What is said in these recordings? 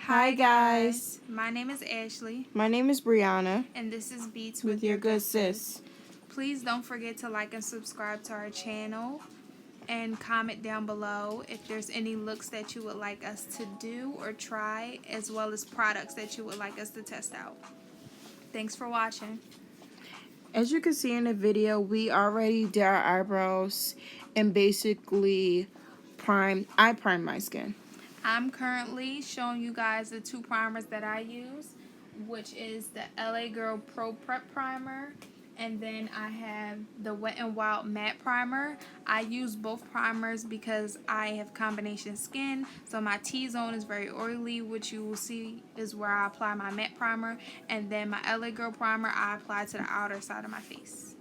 Hi guys, my name is Ashley. My name is Brianna. And this is Beats with your good sis. Please don't forget to like and subscribe to our channel and comment down below if there's any looks that you would like us to do or try, as well as products that you would like us to test out. Thanks for watching. As you can see in the video, we already did our eyebrows and basically I primed my skin. I'm currently showing you guys the two primers that I use, which is the L.A Girl Pro.prep primer, and then I have the Wet n Wild matte primer. I use both primers because I have combination skin, so my T-zone is very oily, which you will see is where I apply my matte primer, and then my L.A Girl primer I apply to the outer side of my face.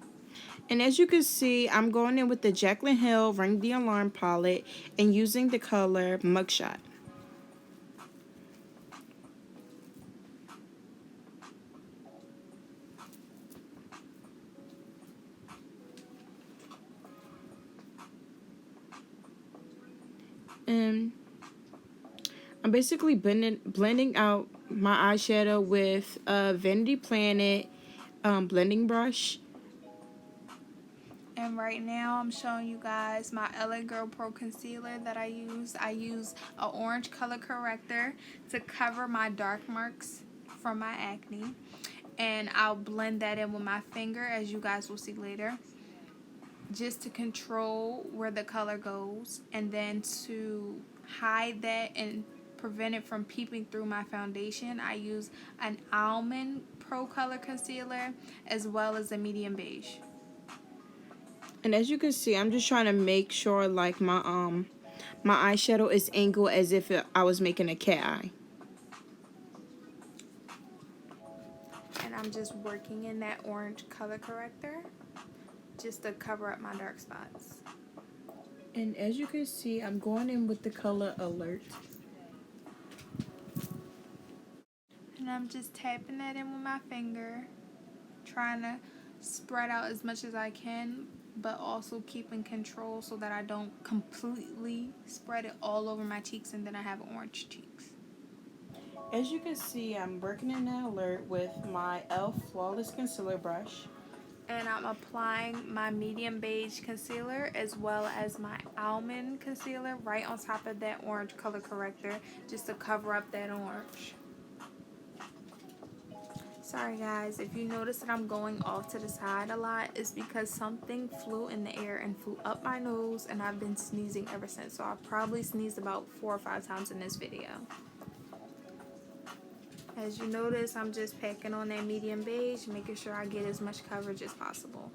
And as you can see, I'm going in with the Jaclyn Hill Ring the Alarm palette and using the color Mugshot. And I'm basically blending out my eyeshadow with a Vanity Planet blending brush. And right now I'm showing you guys my L.A Girl Pro Concealer that I use. I use an orange color corrector to cover my dark marks from my acne. And I'll blend that in with my finger, as you guys will see later, just to control where the color goes, and then to hide that and prevent it from peeping through my foundation, I use an Almond Pro Color Concealer as well as a medium beige. And as you can see, I'm just trying to make sure like my eyeshadow is angled as if I was making a cat eye. And I'm just working in that orange color corrector just to cover up my dark spots. And as you can see, I'm going in with the color Alert. And I'm just tapping that in with my finger, trying to spread out as much as I can, but also keeping control so that I don't completely spread it all over my cheeks and then I have orange cheeks. As you can see, I'm working in that Alert with my e.l.f. Flawless Concealer brush. And I'm applying my medium beige concealer as well as my almond concealer right on top of that orange color corrector just to cover up that orange. Sorry guys, if you notice that I'm going off to the side a lot, it's because something flew in the air and flew up my nose and I've been sneezing ever since. So I've probably sneezed about 4 or 5 times in this video. As you notice, I'm just packing on that medium beige, making sure I get as much coverage as possible.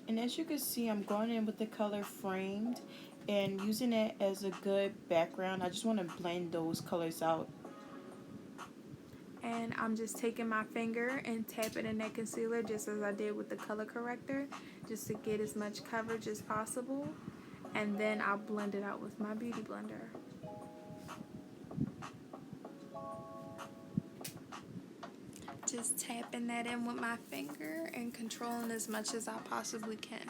And as you can see, I'm going in with the color Framed and using it as a good background. I just want to blend those colors out. And I'm just taking my finger and tapping in that concealer just as I did with the color corrector, just to get as much coverage as possible. And then I'll blend it out with my beauty blender. Just tapping that in with my finger and controlling as much as I possibly can.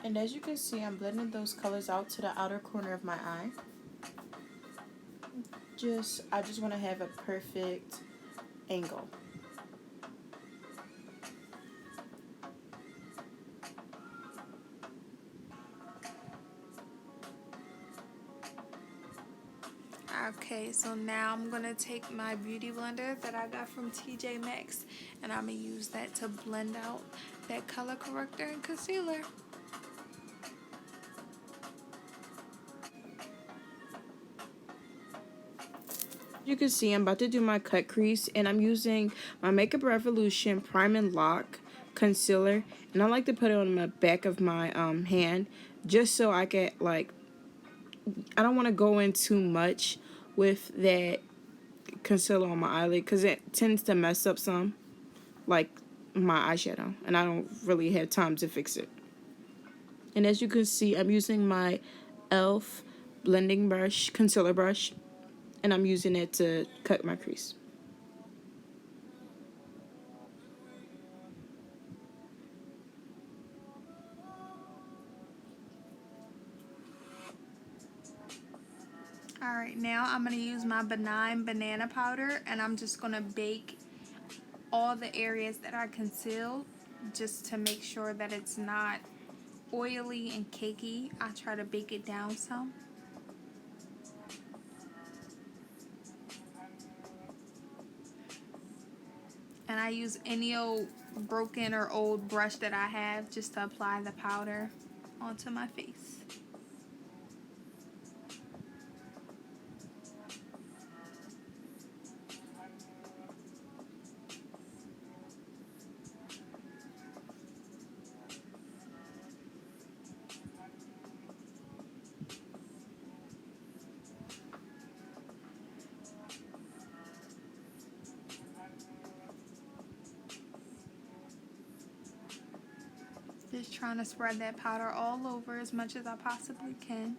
And as you can see, I'm blending those colors out to the outer corner of my eye. I just want to have a perfect angle. Okay, so now I'm going to take my beauty blender that I got from TJ Maxx and I'm going to use that to blend out that color corrector and concealer. You can see I'm about to do my cut crease and I'm using my Makeup Revolution Prime and Lock concealer, and I like to put it on the back of my hand just so I get I don't want to go in too much with that concealer on my eyelid because it tends to mess up some like my eyeshadow and I don't really have time to fix it. And as you can see, I'm using my e.l.f. blending brush, concealer brush, and I'm using it to cut my crease. Alright, now I'm going to use my Benign Banana Powder, and I'm just going to bake all the areas that I concealed just to make sure that it's not oily and cakey. I try to bake it down some. And I use any old broken or old brush that I have just to apply the powder onto my face. Just trying to spread that powder all over as much as I possibly can.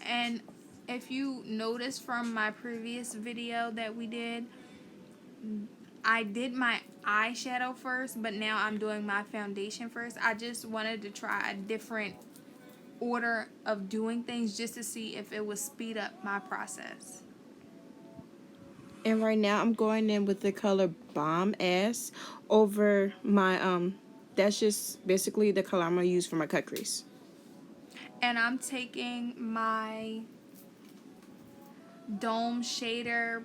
And if you notice from my previous video that we did, I did my eyeshadow first, but now I'm doing my foundation first. I just wanted to try a different order of doing things just to see if it would speed up my process. And right now I'm going in with the color Bomb Ass over my that's just basically the color I'm gonna use for my cut crease. And I'm taking my Dome Shader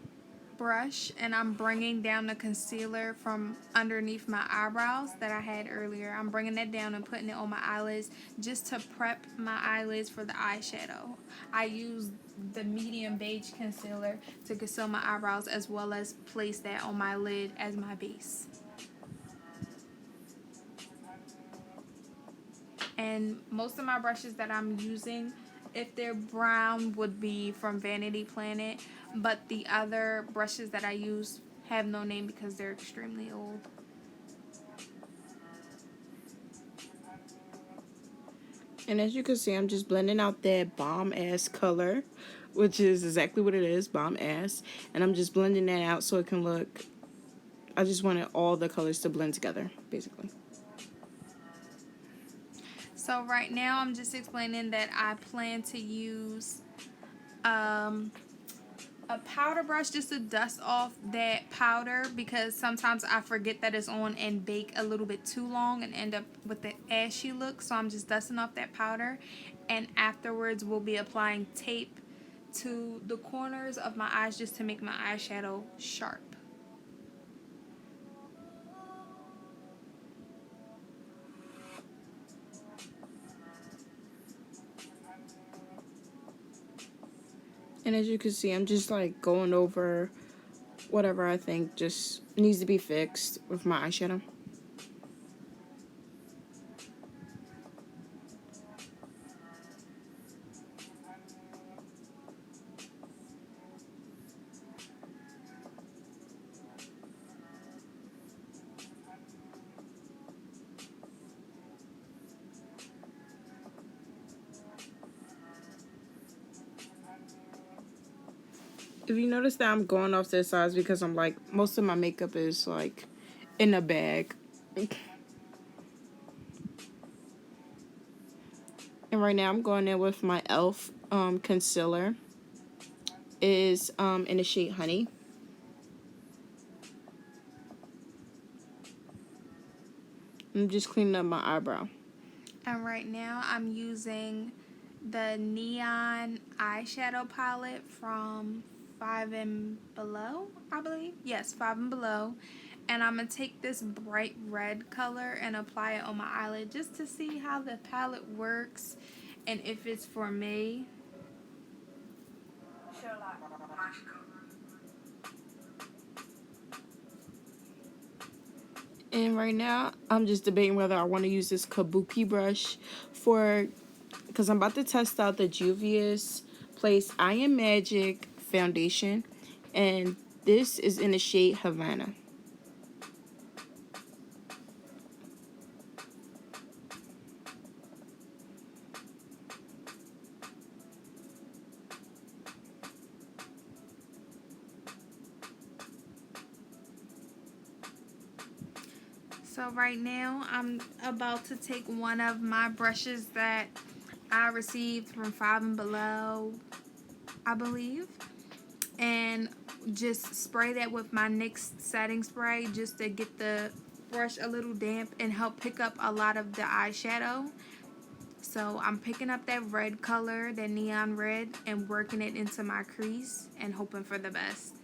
brush and I'm bringing down the concealer from underneath my eyebrows that I had earlier. I'm bringing that down and putting it on my eyelids just to prep my eyelids for the eyeshadow. I use the medium beige concealer to conceal my eyebrows as well as place that on my lid as my base. And most of my brushes that I'm using, if they're brown, would be from Vanity Planet, but the other brushes that I use have no name because they're extremely old. And as you can see, I'm just blending out that Bomb Ass color, which is exactly what it is, Bomb Ass. And I'm just blending that out so it can look, I just wanted all the colors to blend together, basically. So right now I'm just explaining that I plan to use a powder brush just to dust off that powder because sometimes I forget that it's on and bake a little bit too long and end up with the ashy look. So I'm just dusting off that powder, and afterwards we'll be applying tape to the corners of my eyes just to make my eyeshadow sharp. And as you can see, I'm just like going over whatever I think just needs to be fixed with my eyeshadow. If you notice that I'm going off this size because I'm like, most of my makeup is like in a bag. And right now I'm going in with my e.l.f. Concealer. It is in the shade Honey. I'm just cleaning up my eyebrow. And right now I'm using the Neon eyeshadow palette from Five and Below, I believe. Yes, Five and Below. And I'm going to take this bright red color and apply it on my eyelid just to see how the palette works and if it's for me. And right now, I'm just debating whether I want to use this Kabuki brush because I'm about to test out the Juvia's Place I Am Magic foundation. And this is in the shade Havana. So right now I'm about to take one of my brushes that I received from Five and Below I believe. And just spray that with my NYX setting spray just to get the brush a little damp and help pick up a lot of the eyeshadow. So I'm picking up that red color, that neon red, and working it into my crease and hoping for the best.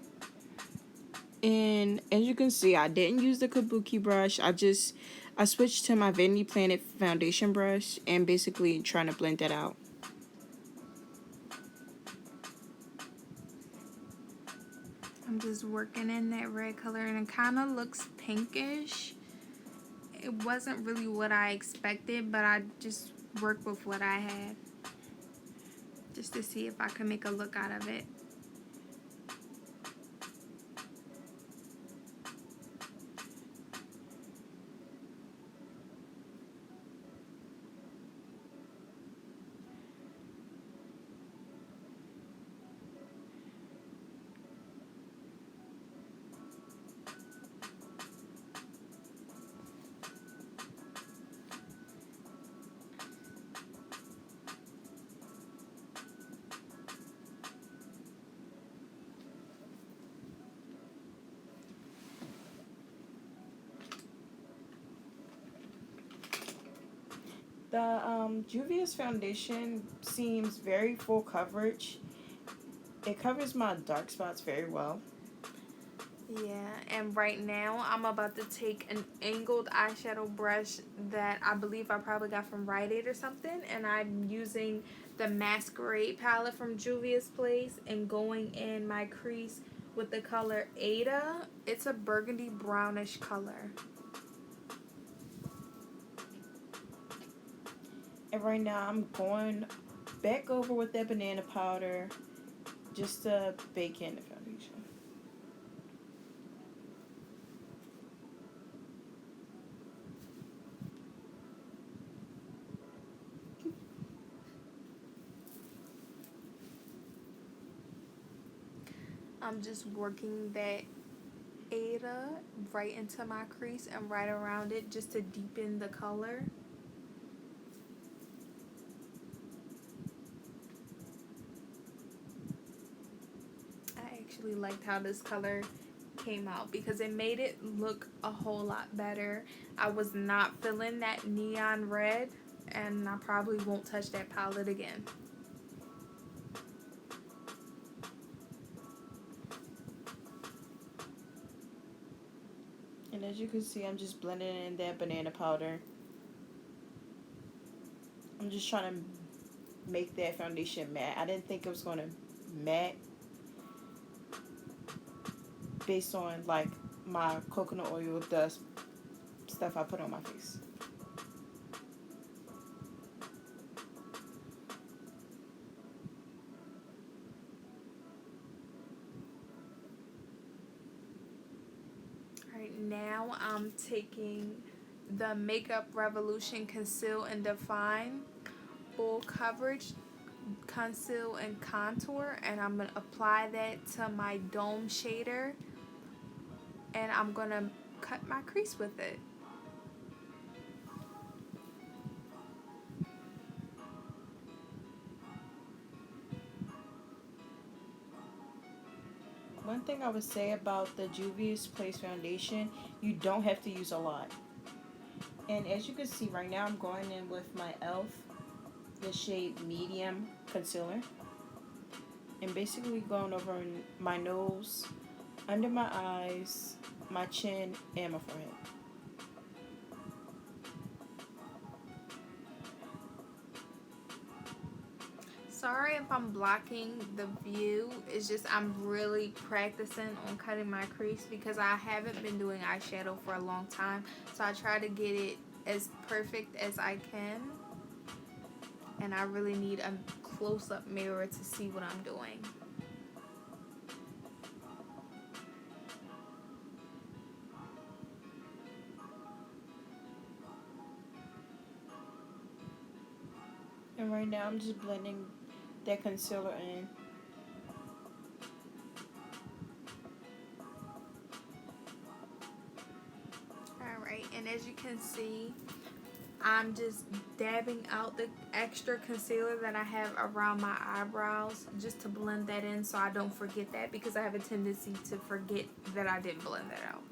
And as you can see, I didn't use the kabuki brush. I switched to my Vanity Planet foundation brush and basically trying to blend that out. I'm just working in that red color and it kind of looks pinkish. It wasn't really what I expected, but I just worked with what I had just to see if I could make a look out of it. The Juvia's foundation seems very full coverage. It covers my dark spots very well. Yeah, and right now I'm about to take an angled eyeshadow brush that I believe I probably got from Rite Aid or something, and I'm using the Masquerade palette from Juvia's Place and going in my crease with the color Ada. It's a burgundy brownish color. And right now I'm going back over with that banana powder just to bake in the foundation. I'm just working that Ada right into my crease and right around it just to deepen the color. I actually liked how this color came out because it made it look a whole lot better. I was not feeling that neon red, and I probably won't touch that palette again. And as you can see, I'm just blending in that banana powder. I'm just trying to make that foundation matte. I didn't think it was going to matte based on like my coconut oil dust stuff I put on my face. Right now I'm taking the Makeup Revolution Conceal and Define Full Coverage Conceal and Contour, and I'm going to apply that to my dome shader, and I'm going to cut my crease with it. One thing I would say about the Juvia's Place foundation, you don't have to use a lot. And as you can see right now, I'm going in with my e.l.f. the shade Medium Concealer. And basically going over my nose, under my eyes, my chin, and my forehead. Sorry if I'm blocking the view. It's just I'm really practicing on cutting my crease because I haven't been doing eyeshadow for a long time. So I try to get it as perfect as I can. And I really need a close-up mirror to see what I'm doing. And right now I'm just blending that concealer in. Alright, and as you can see, I'm just dabbing out the extra concealer that I have around my eyebrows just to blend that in so I don't forget that, because I have a tendency to forget that I didn't blend that out.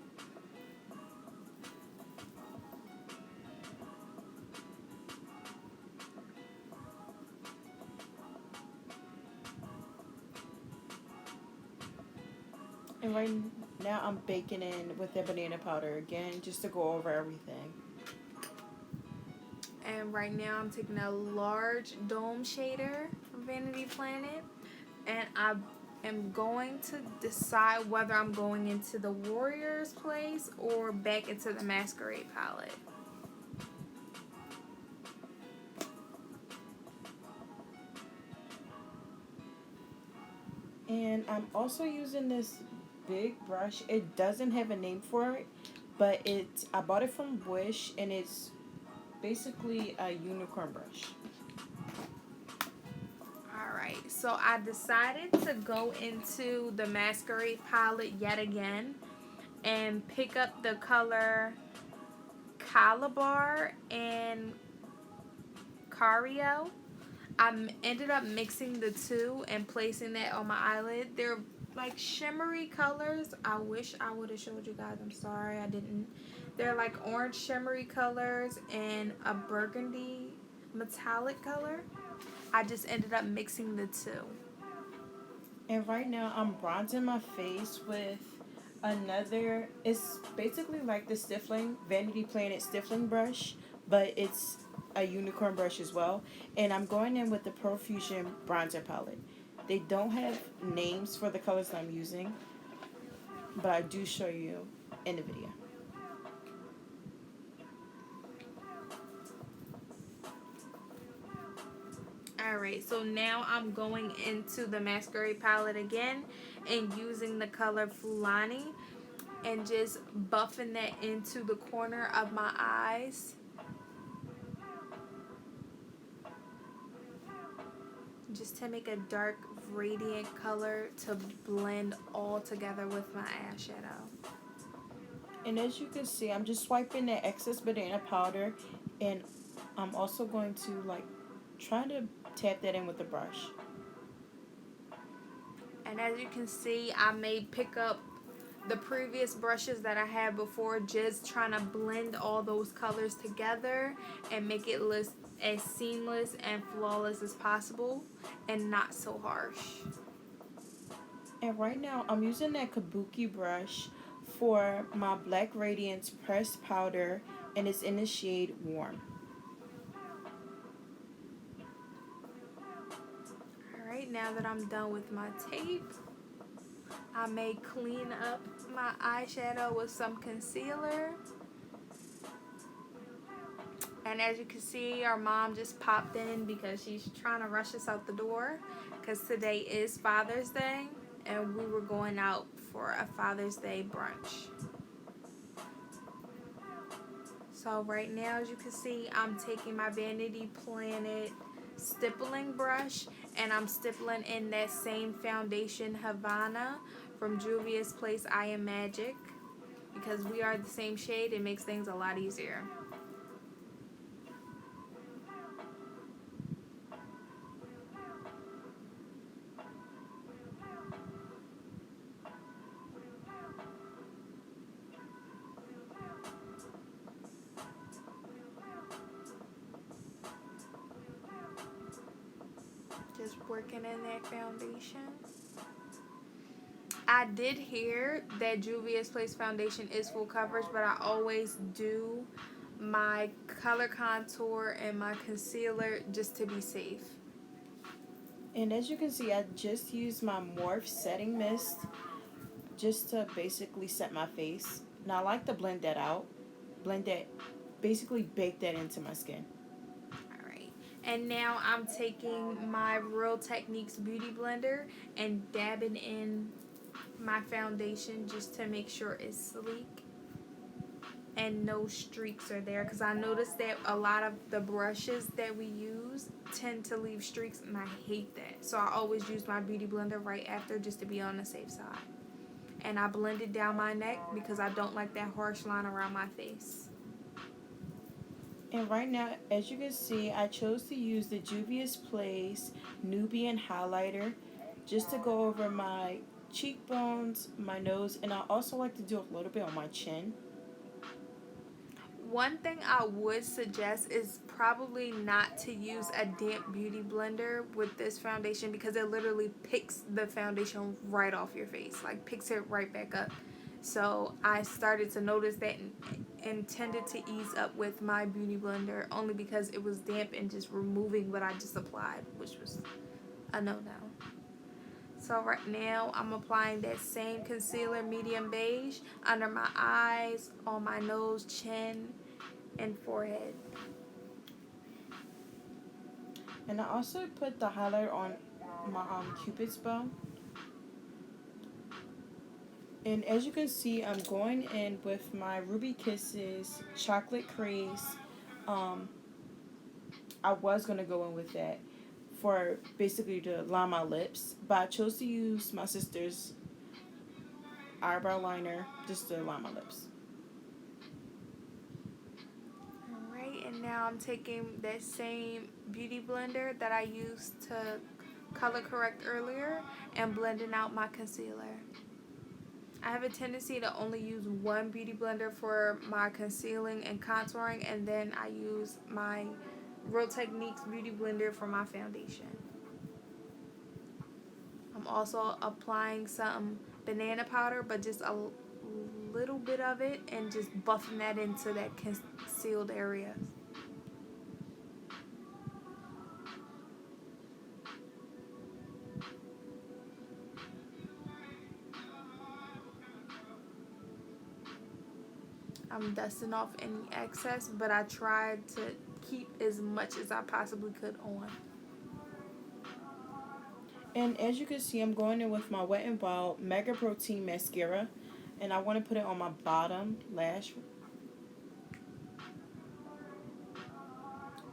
And right now I'm baking in with the banana powder again, just to go over everything. And right now I'm taking a large dome shader from Vanity Planet, and I am going to decide whether I'm going into the Warrior's Place or back into the Masquerade palette. And I'm also using this big brush. It doesn't have a name for it, but I bought it from Wish, and it's basically a unicorn brush. Alright, so I decided to go into the Masquerade palette yet again and pick up the color Calabar and Cario. Ended up mixing the two and placing that on my eyelid. They're like shimmery colors. I wish I would have showed you guys. I'm sorry I didn't. They're like orange shimmery colors and a burgundy metallic color. I just ended up mixing the two. And right now I'm bronzing my face with another, it's basically like the stiffling, Vanity Planet stiffling brush, but it's a unicorn brush as well. And I'm going in with the Profusion bronzer palette. They don't have names for the colors that I'm using, but I do show you in the video. Alright, so now I'm going into the Masquerade palette again and using the color Fulani and just buffing that into the corner of my eyes. Just to make a dark, radiant color to blend all together with my eyeshadow. And as you can see, I'm just swiping the excess banana powder, and I'm also going to like try to tap that in with the brush. And as you can see, I may pick up the previous brushes that I had before, just trying to blend all those colors together and make it look as seamless and flawless as possible and not so harsh. And right now I'm using that Kabuki brush for my Black Radiance pressed powder, and it's in the shade Warm. Alright, now that I'm done with my tape, I may clean up my eyeshadow with some concealer. And as you can see, our mom just popped in because she's trying to rush us out the door because today is Father's Day and we were going out for a Father's Day brunch. So right now, as you can see, I'm taking my Vanity Planet stippling brush and I'm stippling in that same foundation Havana from Juvia's Place I Am Magic. Because we are the same shade, it makes things a lot easier. Just working in that foundation. I did hear that Juvia's Place foundation is full coverage, but I always do my color contour and my concealer just to be safe. And as you can see, I just used my Morphe setting mist just to basically set my face. Now I like to blend that out. Blend that, basically bake that into my skin. Alright, and now I'm taking my Real Techniques Beauty Blender and dabbing in my foundation just to make sure it's sleek and no streaks are there, because I noticed that a lot of the brushes that we use tend to leave streaks and I hate that. So I always use my beauty blender right after just to be on the safe side. And I blended down my neck because I don't like that harsh line around my face. And right now, as you can see, I chose to use the Juvia's Place Nubian highlighter just to go over my cheekbones, my nose, and I also like to do a little bit on my chin. One thing I would suggest is probably not to use a damp beauty blender with this foundation because it literally picks the foundation right off your face, like picks it right back up. So I started to notice that and tended to ease up with my beauty blender only because it was damp and just removing what I just applied, which was a no-no. So right now I'm applying that same concealer, medium beige, under my eyes, on my nose, chin, and forehead. And I also put the highlighter on my cupid's bow. And as you can see, I'm going in with my Ruby Kisses Chocolate Craze. Um, I was going to go in with that for basically to line my lips, but I chose to use my sister's eyebrow liner just to line my lips. Alright, and now I'm taking that same beauty blender that I used to color correct earlier and blending out my concealer. I have a tendency to only use one beauty blender for my concealing and contouring, and then I use my Real Techniques beauty blender for my foundation. I'm also applying some banana powder, but just a little bit of it, and just buffing that into that concealed area. I'm dusting off any excess, but I tried to keep as much as I possibly could on. And as you can see, I'm going in with my Wet n Wild Mega Protein Mascara. And I want to put it on my bottom lash.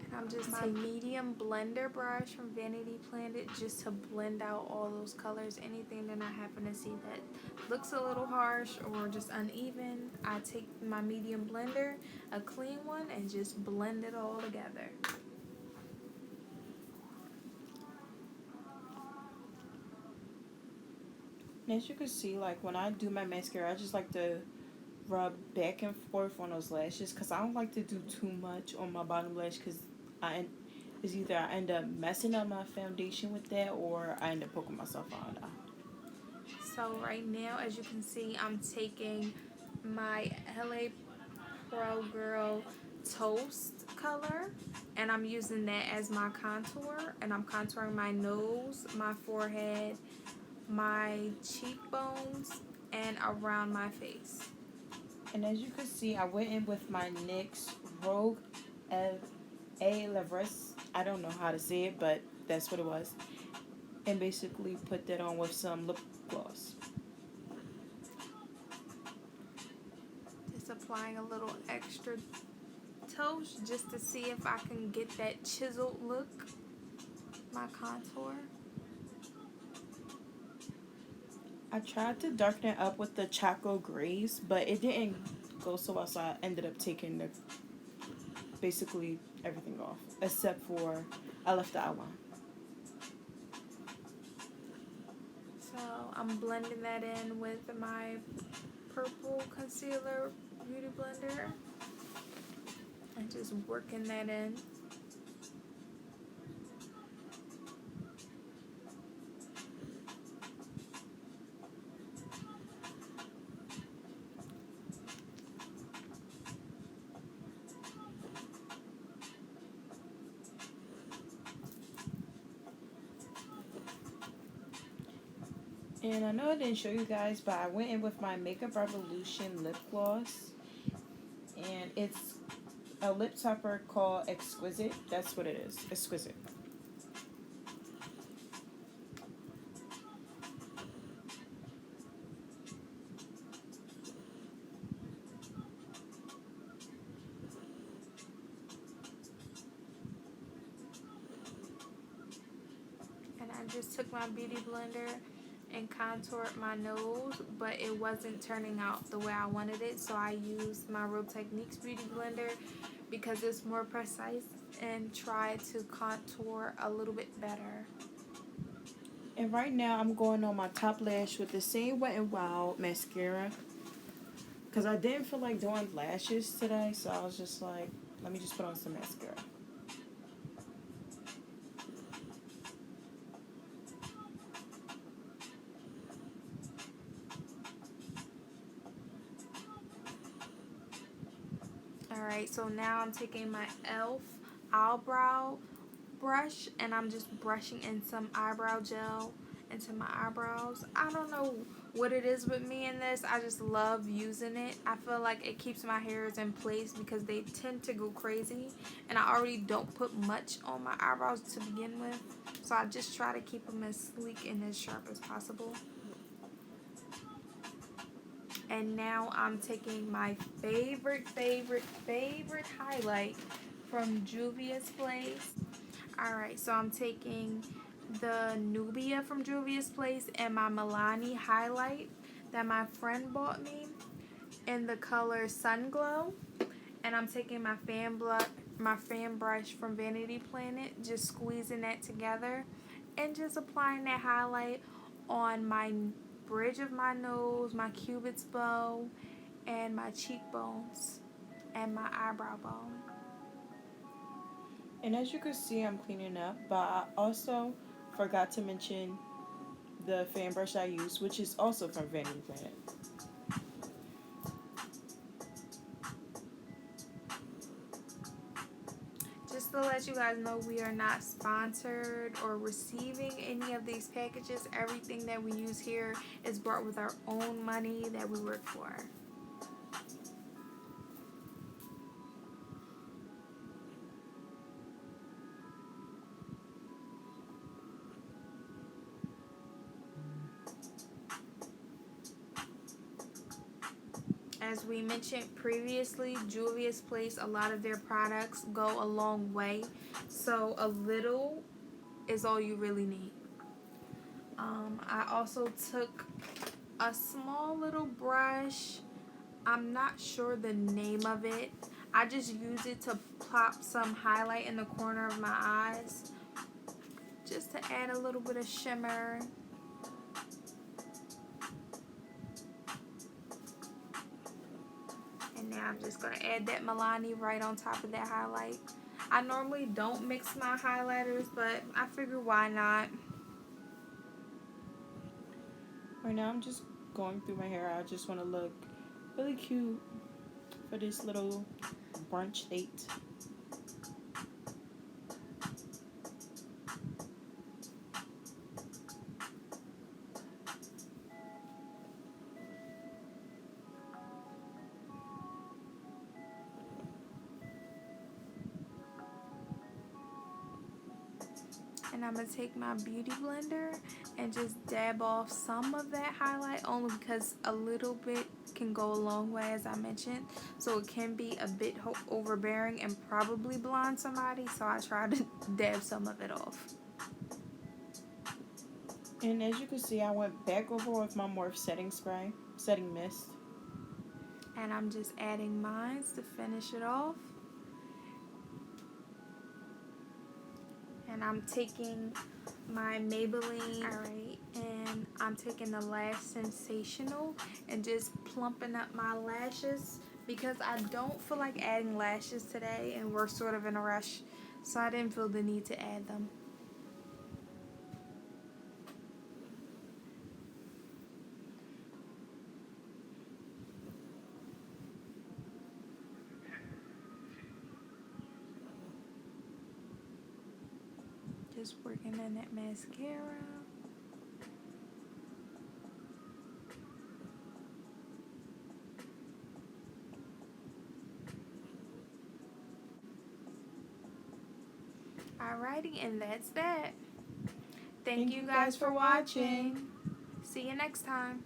And I'm just my medium blender brush from Vanity Planet just to blend out all those colors. Anything that I happen to see that looks a little harsh or just uneven, I take my medium blender, a clean one, and just blend it all together. And as you can see, like when I do my mascara, I just like to rub back and forth on those lashes because I don't like to do too much on my bottom lash because it's either I end up messing up my foundation with that or I end up poking myself out. So right now, as you can see, I'm taking my L.A Girl Toast color, and I'm using that as my contour, and I'm contouring my nose, my forehead, my cheekbones, and around my face. And as you can see, I went in with my NYX Rogue A Levres. I don't know how to say it, but that's what it was. And basically put that on with some lip gloss. Just applying a little extra toast just to see if I can get that chiseled look, my contour. I tried to darken it up with the Choco Grays, but it didn't go so well, so I ended up taking basically everything off, except for I left the outline. So I'm blending that in with my purple concealer beauty blender and just working that in. And I know I didn't show you guys, but I went in with my Makeup Revolution lip gloss. And it's a lip topper called Exquisite. That's what it is. Exquisite. And I just took my beauty blender and contoured my nose, but it wasn't turning out the way I wanted it, so I used my Real Techniques beauty blender, because it's more precise and try to contour a little bit better. And right now I'm going on my top lash with the same Wet n Wild mascara. Because I didn't feel like doing lashes today, so I was just like, let me just put on some mascara. Alright, so now I'm taking my e.l.f. eyebrow brush and I'm just brushing in some eyebrow gel into my eyebrows. I don't know what it is with me in this. I just love using it. I feel like it keeps my hairs in place because they tend to go crazy. And I already don't put much on my eyebrows to begin with. So I just try to keep them as sleek and as sharp as possible. And now I'm taking my favorite highlight from Juvia's Place. Alright, so I'm taking the Nubia from Juvia's Place and my Milani highlight that my friend bought me in the color Sun Glow. And I'm taking my fan brush from Vanity Planet, just squeezing that together and just applying that highlight on my bridge of my nose, my cupid's bow, and my cheekbones and my eyebrow bone. And as you can see, I'm cleaning up, but I also forgot to mention the fan brush I use, which is also from Vanity Planet. Just to let you guys know, we are not sponsored or receiving any of these packages. Everything that we use here is bought with our own money that we work for. As we mentioned previously, Juvia's Place, a lot of their products go a long way. So a little is all you really need. I also took a small little brush. I'm not sure the name of it. I just use it to plop some highlight in the corner of my eyes, just to add a little bit of shimmer. And now I'm just going to add that Milani right on top of that highlight. I normally don't mix my highlighters, but I figure why not. Right now I'm just going through my hair. I just want to look really cute for this little brunch date. And I'm going to take my beauty blender and just dab off some of that highlight, only because a little bit can go a long way, as I mentioned. So it can be a bit overbearing and probably blind somebody. So I try to dab some of it off. And as you can see, I went back over with my Morphe setting mist. And I'm just adding mine to finish it off. And I'm taking my Maybelline, alright, and I'm taking the Lash Sensational and just plumping up my lashes because I don't feel like adding lashes today and we're sort of in a rush, so I didn't feel the need to add them. Just working in that mascara. Alrighty, and that's that. Thank you guys for watching. See you next time.